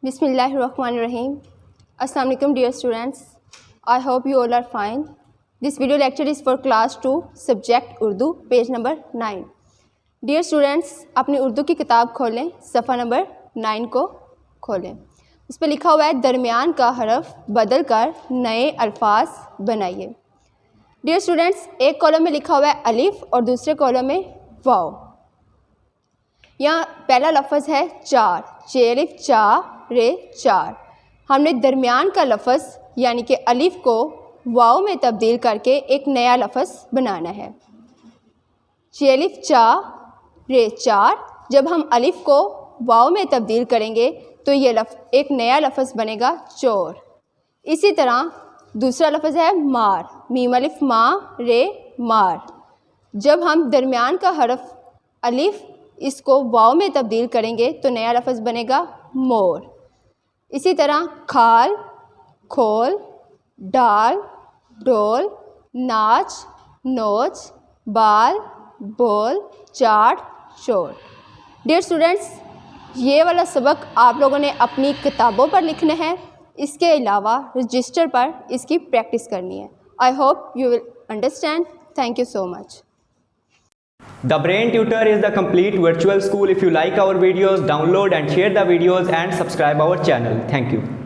Bismillahirrahmanirrahim. Assalamu alaikum dear students. I hope you all are fine. This video lecture is for class 2 subject Urdu page number 9. Dear students, अपनी उर्दू की किताब खोलें, सफ़ा number 9 को खोलें. इस पर लिखा हुआ है दरमियान का हरफ बदल कर नए अल्फाज बनाइए. डियर स्टूडेंट्स, एक कॉलम में लिखा हुआ है अलिफ और दूसरे कॉलम में वाव. यहाँ पहला लफ्ज़ है चार, चेलिफ चा रे चार. हमने दरमियान का लफ्ज़ यानी कि अलिफ को वाव में तब्दील करके एक नया लफ्ज़ बनाना है. चेलिफ चा रे चार. जब हम अलिफ को वाव में तब्दील करेंगे तो ये एक नया लफ्ज़ बनेगा चोर. इसी तरह दूसरा लफ्ज़ है मार, मीम अलिफ मा रे मार. जब हम दरमियान का हरफ अलिफ इसको वाव में तब्दील करेंगे तो नया लफ्ज़ बनेगा मोर. इसी तरह खाल, खोल, डाल, डोल, नाच, नोच, बाल, बोल, चाट, चोर. डियर स्टूडेंट्स, ये वाला सबक आप लोगों ने अपनी किताबों पर लिखना है. इसके अलावा रजिस्टर पर इसकी प्रैक्टिस करनी है. I hope you will understand. Thank you so much. The Brain Tutor is the complete virtual school. If you like our videos, download and share the videos and subscribe our channel. Thank you.